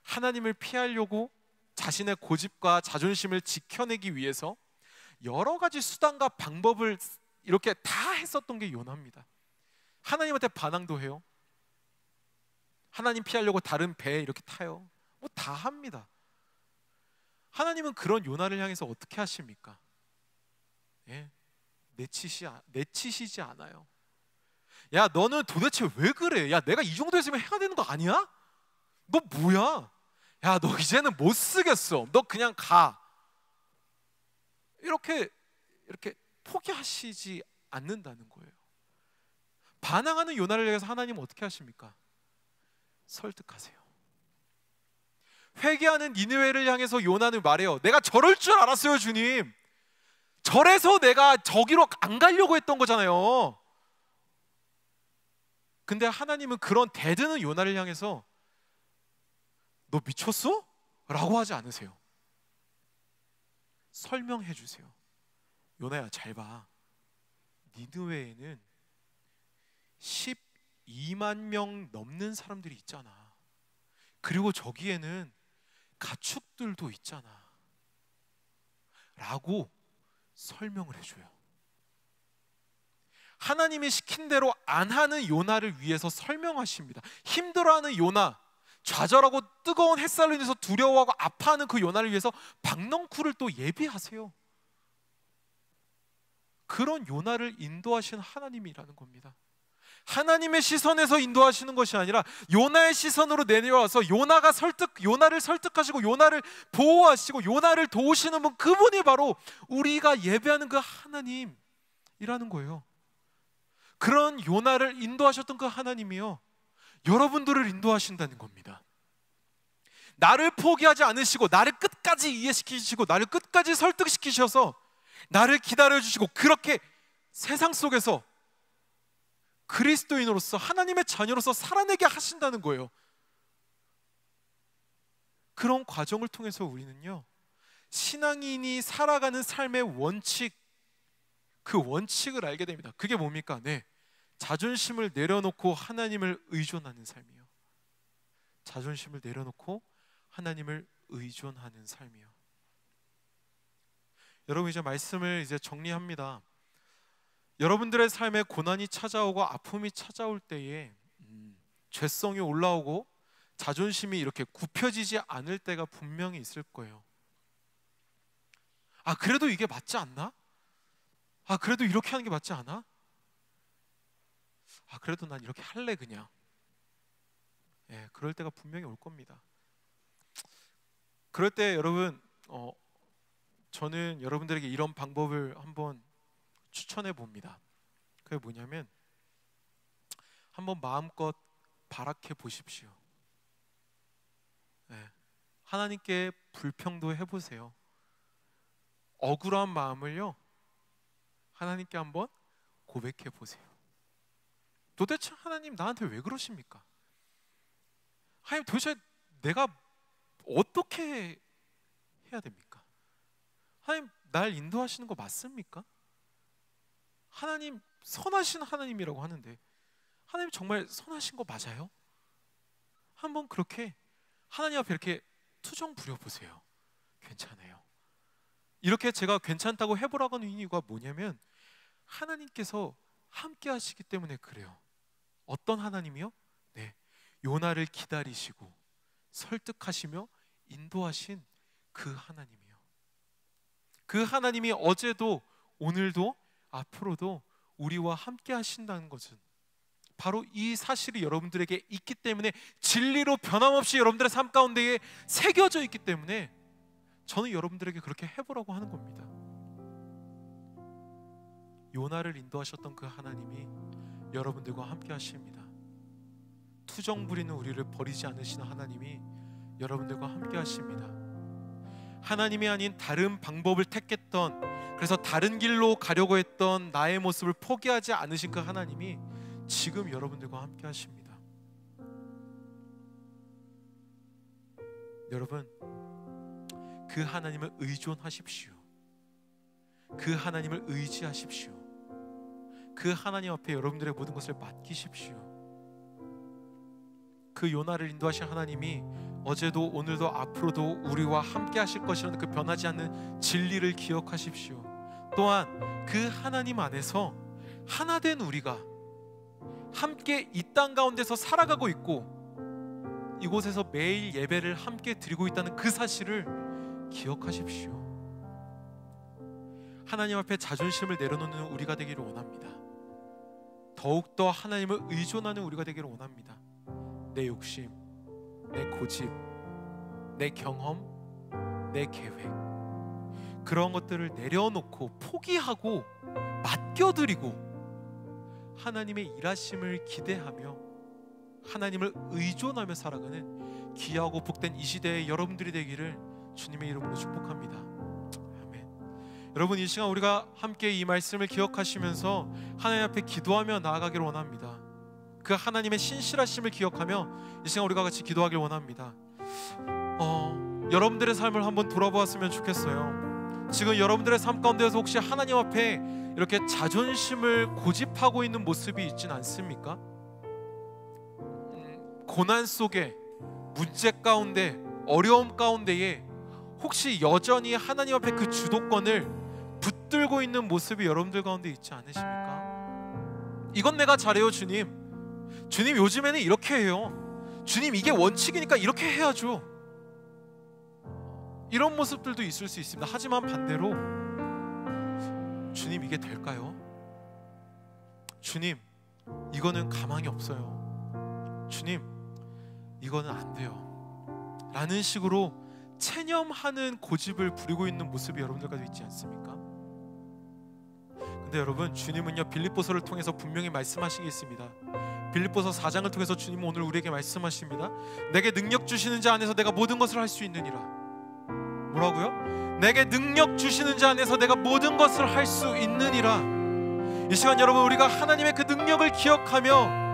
하나님을 피하려고 자신의 고집과 자존심을 지켜내기 위해서 여러 가지 수단과 방법을 이렇게 다 했었던 게 요나입니다. 하나님한테 반항도 해요. 하나님 피하려고 다른 배에 이렇게 타요. 뭐 다 합니다. 하나님은 그런 요나를 향해서 어떻게 하십니까? 내치시지 않아요. 야, 너는 도대체 왜 그래? 야, 내가 이 정도 했으면 해야 되는 거 아니야? 너 뭐야? 야, 너 이제는 못 쓰겠어. 너 그냥 가. 이렇게 포기하시지 않는다는 거예요. 반항하는 요나를 위해서 하나님은 어떻게 하십니까? 설득하세요. 회개하는 니느웨를 향해서 요나는 말해요. 내가 저럴 줄 알았어요, 주님. 절에서 내가 저기로 안 가려고 했던 거잖아요. 근데 하나님은 그런 대드는 요나를 향해서 너 미쳤어? 라고 하지 않으세요. 설명해 주세요. 요나야, 잘 봐. 니느웨에는 12만 명 넘는 사람들이 있잖아. 그리고 저기에는 가축들도 있잖아. 라고 설명을 해줘요. 하나님이 시킨 대로 안 하는 요나를 위해서 설명하십니다. 힘들어하는 요나, 좌절하고 뜨거운 햇살로 인해서 두려워하고 아파하는 그 요나를 위해서 박넝쿨을 또 예비하세요. 그런 요나를 인도하신 하나님이라는 겁니다. 하나님의 시선에서 인도하시는 것이 아니라 요나의 시선으로 내려와서 요나를 설득하시고 요나를 보호하시고 요나를 도우시는 분, 그분이 바로 우리가 예배하는 그 하나님이라는 거예요. 그런 요나를 인도하셨던 그 하나님이요, 여러분들을 인도하신다는 겁니다. 나를 포기하지 않으시고 나를 끝까지 이해시키시고 나를 끝까지 설득시키셔서 나를 기다려주시고 그렇게 세상 속에서 그리스도인으로서 하나님의 자녀로서 살아내게 하신다는 거예요. 그런 과정을 통해서 우리는요, 신앙인이 살아가는 삶의 원칙, 그 원칙을 알게 됩니다. 그게 뭡니까? 네, 자존심을 내려놓고 하나님을 의존하는 삶이요. 자존심을 내려놓고 하나님을 의존하는 삶이요. 여러분, 이제 말씀을 이제 정리합니다. 여러분들의 삶에 고난이 찾아오고 아픔이 찾아올 때에 죄성이 올라오고 자존심이 이렇게 굽혀지지 않을 때가 분명히 있을 거예요. 아, 그래도 이게 맞지 않나? 아, 그래도 이렇게 하는 게 맞지 않아? 아, 그래도 난 이렇게 할래 그냥. 예, 그럴 때가 분명히 올 겁니다. 그럴 때 여러분, 저는 여러분들에게 이런 방법을 한번 추천해 봅니다. 그게 뭐냐면, 한번 마음껏 발악해 보십시오. 네. 하나님께 불평도 해보세요. 억울한 마음을요, 하나님께 한번 고백해 보세요. 도대체 하나님 나한테 왜 그러십니까? 하나님, 도대체 내가 어떻게 해야 됩니까? 하나님, 날 인도하시는 거 맞습니까? 하나님 선하신 하나님이라고 하는데 하나님 정말 선하신 거 맞아요? 한번 그렇게 하나님 앞에 이렇게 투정 부려보세요. 괜찮아요. 이렇게 제가 괜찮다고 해보라고 하는 이유가 뭐냐면, 하나님께서 함께 하시기 때문에 그래요. 어떤 하나님이요? 네, 요나를 기다리시고 설득하시며 인도하신 그 하나님이요. 그 하나님이 어제도 오늘도 앞으로도 우리와 함께 하신다는 것은 바로 이 사실이 여러분들에게 있기 때문에, 진리로 변함없이 여러분들의 삶 가운데에 새겨져 있기 때문에 저는 여러분들에게 그렇게 해보라고 하는 겁니다. 요나를 인도하셨던 그 하나님이 여러분들과 함께 하십니다. 투정 부리는 우리를 버리지 않으시는 하나님이 여러분들과 함께 하십니다. 하나님이 아닌 다른 방법을 택했던, 그래서 다른 길로 가려고 했던 나의 모습을 포기하지 않으신 그 하나님이 지금 여러분들과 함께 하십니다. 여러분, 그 하나님을 의존하십시오. 그 하나님을 의지하십시오. 그 하나님 앞에 여러분들의 모든 것을 맡기십시오. 그 요나를 인도하신 하나님이 어제도 오늘도 앞으로도 우리와 함께 하실 것이라는 그 변하지 않는 진리를 기억하십시오. 또한 그 하나님 안에서 하나 된 우리가 함께 이 땅 가운데서 살아가고 있고, 이곳에서 매일 예배를 함께 드리고 있다는 그 사실을 기억하십시오. 하나님 앞에 자존심을 내려놓는 우리가 되기를 원합니다. 더욱더 하나님을 의존하는 우리가 되기를 원합니다. 내 욕심, 내 고집, 내 경험, 내 계획, 그런 것들을 내려놓고 포기하고 맡겨드리고 하나님의 일하심을 기대하며 하나님을 의존하며 살아가는 귀하고 복된 이 시대의 여러분들이 되기를 주님의 이름으로 축복합니다. 아멘. 여러분, 이 시간 우리가 함께 이 말씀을 기억하시면서 하나님 앞에 기도하며 나아가기를 원합니다. 그 하나님의 신실하심을 기억하며 이 시간 우리가 같이 기도하길 원합니다. 여러분들의 삶을 한번 돌아보았으면 좋겠어요. 지금 여러분들의 삶 가운데서 혹시 하나님 앞에 이렇게 자존심을 고집하고 있는 모습이 있진 않습니까? 고난 속에, 문제 가운데, 어려움 가운데에 혹시 여전히 하나님 앞에 그 주도권을 붙들고 있는 모습이 여러분들 가운데 있지 않으십니까? 이건 내가 잘해요 주님, 주님 요즘에는 이렇게 해요, 주님 이게 원칙이니까 이렇게 해야죠, 이런 모습들도 있을 수 있습니다. 하지만 반대로 주님 이게 될까요? 주님 이거는 가망이 없어요, 주님 이거는 안 돼요 라는 식으로 체념하는 고집을 부리고 있는 모습이 여러분들까지 있지 않습니까? 근데 여러분, 주님은요 빌립보서를 통해서 분명히 말씀하신 게 있습니다. 빌립보서 4장을 통해서 주님은 오늘 우리에게 말씀하십니다. 내게 능력 주시는 자 안에서 내가 모든 것을 할 수 있느니라. 뭐라고요? 내게 능력 주시는 자 안에서 내가 모든 것을 할 수 있느니라. 이 시간 여러분, 우리가 하나님의 그 능력을 기억하며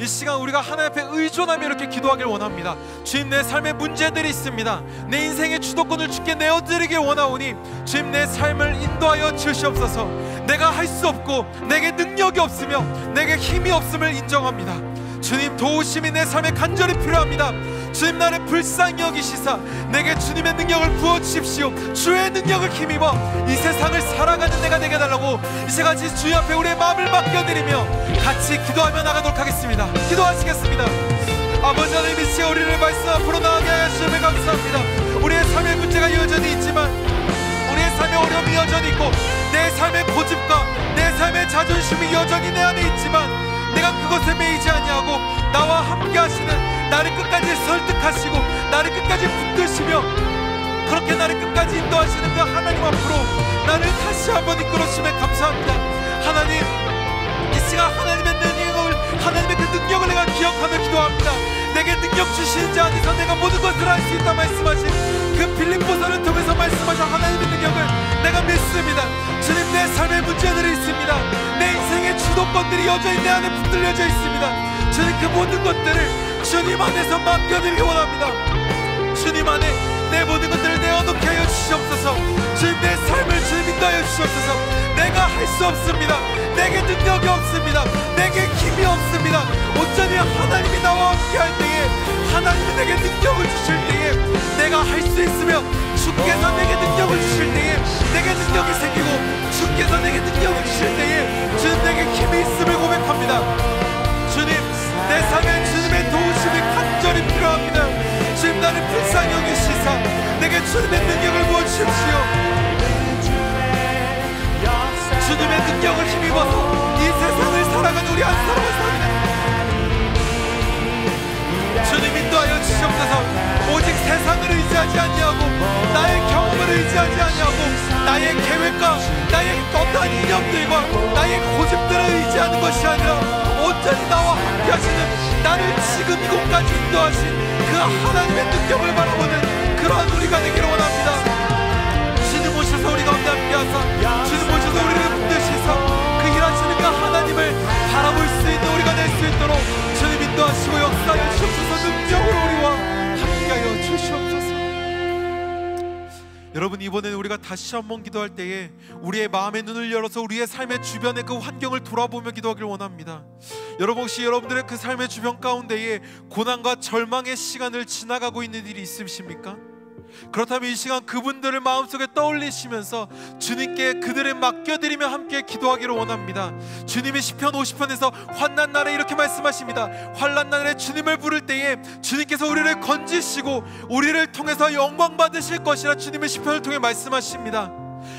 이 시간 우리가 하나님 앞에 의존하며 이렇게 기도하길 원합니다. 주님, 내 삶에 문제들이 있습니다. 내 인생의 주도권을 주께 내어드리길 원하오니 주님 내 삶을 인도하여 주시옵소서. 내가 할 수 없고 내게 능력이 없으며 내게 힘이 없음을 인정합니다. 주님 도우심이 내 삶에 간절히 필요합니다. 주님 나를 불쌍히 여기시사 내게 주님의 능력을 부어주십시오. 주의 능력을 힘입어 이 세상을 살아가는 내가 되게 해달라고 이 시간 주님 앞에 우리의 마음을 맡겨드리며 같이 기도하며 나가도록 하겠습니다. 기도하시겠습니다. 아버지 하나님, 이 시간 우리를 말씀 앞으로 나가게 하여 주님을 감사합니다. 우리의 삶의 문제가 여전히 있지만, 우리의 삶의 어려움이 여전히 있고, 내 삶의 고집과 내 삶의 자존심이 여전히 내 안에 있지만 내가 그것에 매이지 아니하고 나와 함께 하시는, 나를 끝까지 설득하시고 나를 끝까지 붙드시며 그렇게 나를 끝까지 인도하시는 그 하나님 앞으로 나를 다시 한번 이끌어주시면 감사합니다. 하나님, 이 시간 하나님의 그 능력을 내가 기억하며 기도합니다. 내게 능력 주시는 자 안에서 내가 모든 것을 할 수 있다 말씀하신 그 빌립보서를 통해서 말씀하신 하나님의 능력을 내가 믿습니다. 주님, 내 삶의 문제들이 있습니다. 내 인생의 주도권들이 여전히 내 안에 붙들려져 있습니다. 주님, 그 모든 것들을 주님 안에서 맡겨드리기 원합니다. 주님 안에 내 모든 것들을 내어놓게 하여 주시옵소서. 주님, 내 삶을 주님 인도하여 주시옵소서. 내가 할 수 없습니다. 내게 능력이 없습니다. 내게 힘이 없습니다. 온전히 하나님이 나와 함께 할 때에, 하나님이 내게 능력을 주실 때에 내가 할 수 있으며, 주께서 내게 능력을 주실 때에 내게 능력이 생기고, 주께서 내게 능력을 주실 때에 주님 내게 힘이 있음을 고백합니다. 주님, 내 삶에 주님의 도우심이 간절히 필요합니다. 주님, 나를 불쌍히 여기시사 내게 주님의 능력을 부어주십시오. 주님의 능력을 힘입어서 이 세상을 살아가는 우리 한 사람을 살아가는 주님 인도하여 주시옵소서. 오직 세상을 의지하지 아니하고 나의 경험을 의지하지 아니하고 나의 계획과 나의 어떠한 이념들과 나의 고집들을 의지하는 것이 아니라 온전히 나와 함께 하시는, 나를 지금 이곳까지 인도하신 그 하나님의 능력을 바라보는 그러한 우리가 되기를 원합니다. 주님 오셔서 우리 가운데 함께 하사, 주님 오셔서 우리를 붙드시사 그 일하시는 그 하나님을 바라볼 수 있는 우리가 될 수 있도록 주님 인도하시고 역사하여 주옵소서. 능력으로 우리와 함께하여 주시옵소서. 여러분, 이번에는 우리가 다시 한번 기도할 때에 우리의 마음의 눈을 열어서 우리의 삶의 주변의 그 환경을 돌아보며 기도하기를 원합니다. 여러분, 혹시 여러분들의 그 삶의 주변 가운데에 고난과 절망의 시간을 지나가고 있는 일이 있으십니까? 그렇다면 이 시간 그분들을 마음속에 떠올리시면서 주님께 그들을 맡겨드리며 함께 기도하기를 원합니다. 주님이 시편 50편에서 환난 날에 이렇게 말씀하십니다. 환난 날에 주님을 부를 때에 주님께서 우리를 건지시고 우리를 통해서 영광 받으실 것이라 주님의 시편을 통해 말씀하십니다.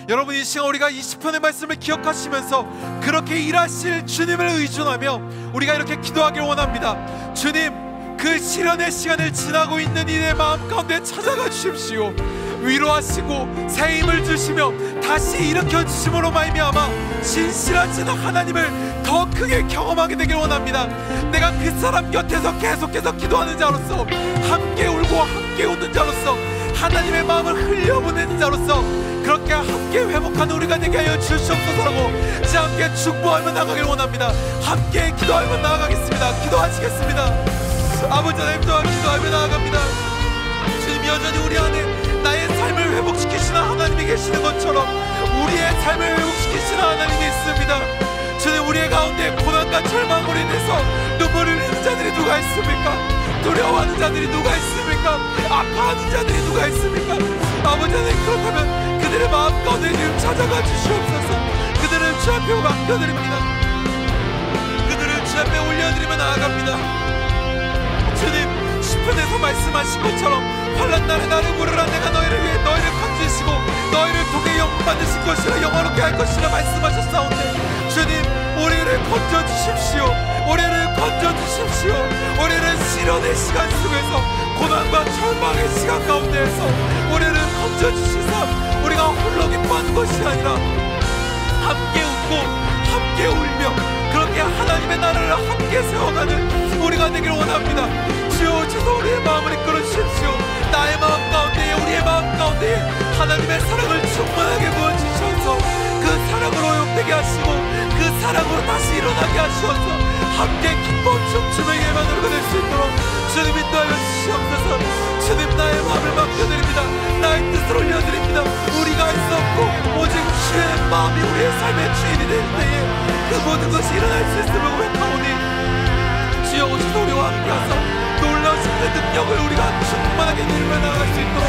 여러분, 이 시간 우리가 이 시편의 말씀을 기억하시면서 그렇게 일하실 주님을 의존하며 우리가 이렇게 기도하기를 원합니다. 주님, 그 시련의 시간을 지나고 있는 이의 마음 가운데 찾아가 주십시오. 위로하시고 새 힘을 주시며 다시 일으켜 주심으로 말미암아 진실하신 하나님을 더 크게 경험하게 되길 원합니다. 내가 그 사람 곁에서 계속해서 기도하는 자로서, 함께 울고 함께 웃는 자로서, 하나님의 마음을 흘려보내는 자로서 그렇게 함께 회복하는 우리가 되게 하여 주시옵소서라고 이제 함께 축복하며 나가길 원합니다. 함께 기도하며 나아가겠습니다. 기도하시겠습니다. 아버지 하나님 또한 기도하며 나아갑니다. 주님, 여전히 우리 안에 나의 삶을 회복시키시는 하나님이 계시는 것처럼 우리의 삶을 회복시키시는 하나님이 있습니다. 주님, 우리의 가운데 고난과 절망으로 인해서 눈물을 흘리는 자들이 누가 있습니까? 두려워하는 자들이 누가 있습니까? 아파하는 자들이 누가 있습니까? 아버지 하나님, 그렇다면 그들의 마음 가운데 지금 찾아가 주시옵소서. 그들을 주 앞에 맡겨드립니다. 그들을 주 앞에 올려드리며 나아갑니다. 주님, 시편에서 말씀하신 것처럼 환난 날에 나를 부르라. 내가 너희를 위해 너희를 건지시고 너희를 통해 영광 받으실 것이라, 영화롭게 할 것이라 말씀하셨사온데, 주님, 우리를 건져주십시오. 우리를 건져주십시오. 우리를 시련의 시간 속에서, 고난과 절망의 시간 가운데에서 우리를 건져주시사 우리가 홀로 기뻐하는 것이 아니라 함께 웃고 함께 울며 그렇게 하나님의 나라를 함께 세워가는 우리가 되기를 원합니다. 주여, 주서 우리의 마음을 이끌어 주십시오. 나의 마음 가운데에, 우리의 마음 가운데에 하나님의 사랑을 충만하게 부어주셔서 그 사랑으로 회복되게 하시고 그 사랑으로 다시 일어나게 하셔서 함께 기뻐 춤추며 예만 우리가 될 수 있도록 주님 인도하여 주시옵소서. 주님, 나의 마음을 맡겨드립니다. 나의 뜻을 올려드립니다. 우리가 할 수 없고 오직 주의 마음이 우리의 삶의 주인이 될 때에 그 모든 것이 일어날 수 있음을 고백하오니, 주여 오셔서 우리와 함께하사 놀라우신 그 능력을 우리가 충만하게 누리며 나아갈 수 있도록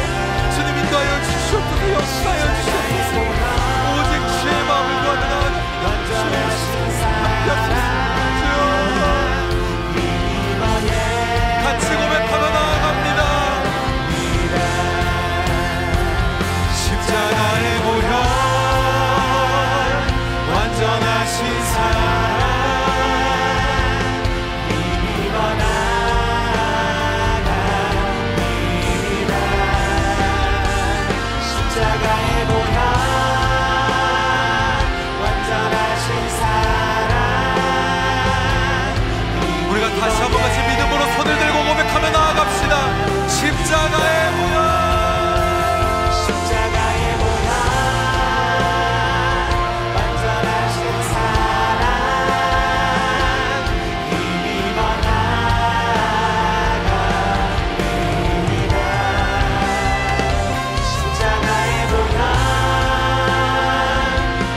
주님 인도하여 주시옵소서. 역사하여 주시옵소서. 오직 주의 마음을 구하며 나아갑니다. 주여 함께하소서. 같이 고백하며 나아갑니다. 십자가의 보혈, 완전하신 사랑, 믿어 나아갑니다. 십자가의 보혈, 완전하신 사랑. 우리가 다시 한번 같이 믿음으로 손을 들고 고백하며 나아갑시다. 십자가의 보혈, 십자가의 보혈, 완전하신 사랑, 힘입어 나아갑니다. 십자가의 보혈,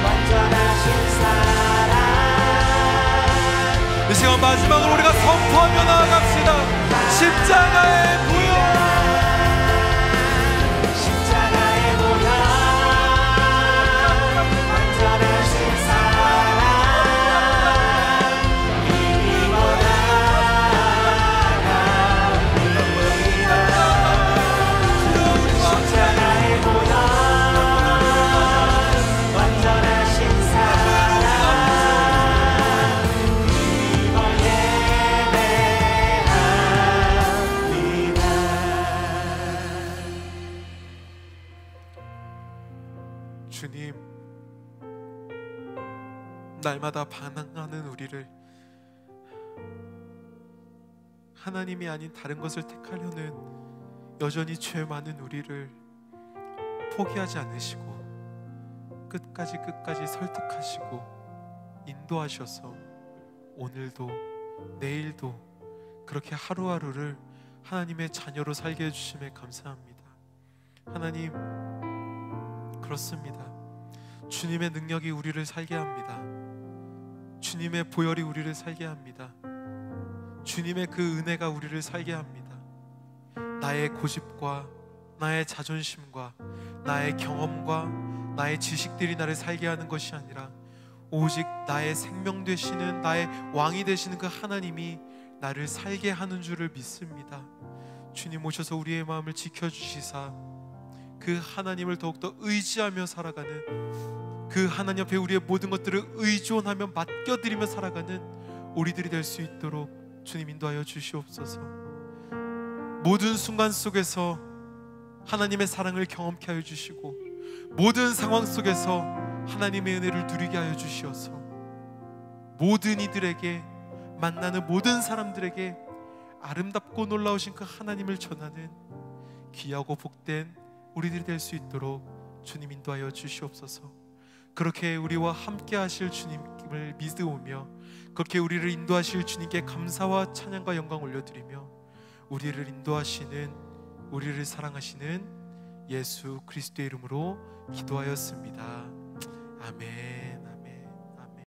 완전하신 사랑. 이 시간 마지막으로 우리가 선포하며 나아갑시다. 십자가의 보혈, 십자가의 보혈, 완전하신 사랑, 힘입어 나아갑니다. 십자가의 보혈, 완전하신 사랑, 힘입어 주님, 날마다 반항하는 우리를, 하나님이 아닌 다른 것을 택하려는 여전히 죄 많은 우리를 포기하지 않으시고 끝까지 설득하시고 인도하셔서 오늘도 내일도 그렇게 하루하루를 하나님의 자녀로 살게 해주심에 감사합니다. 하나님, 그렇습니다. 주님의 능력이 우리를 살게 합니다. 주님의 보혈이 우리를 살게 합니다. 주님의 그 은혜가 우리를 살게 합니다. 나의 고집과 나의 자존심과 나의 경험과 나의 지식들이 나를 살게 하는 것이 아니라 오직 나의 생명 되시는, 나의 왕이 되시는 그 하나님이 나를 살게 하는 줄을 믿습니다. 주님 오셔서 우리의 마음을 지켜주시사 그 하나님을 더욱더 의지하며 살아가는, 그 하나님 앞에 우리의 모든 것들을 의존하며 맡겨드리며 살아가는 우리들이 될 수 있도록 주님 인도하여 주시옵소서. 모든 순간 속에서 하나님의 사랑을 경험케 하여 주시고 모든 상황 속에서 하나님의 은혜를 누리게 하여 주시어서 모든 이들에게, 만나는 모든 사람들에게 아름답고 놀라우신 그 하나님을 전하는 귀하고 복된 우리들이 될 수 있도록 주님 인도하여 주시옵소서. 그렇게 우리와 함께 하실 주님을 믿으오며 그렇게 우리를 인도하실 주님께 감사와 찬양과 영광 올려드리며 우리를 인도하시는, 우리를 사랑하시는 예수 그리스도의 이름으로 기도하였습니다. 아멘.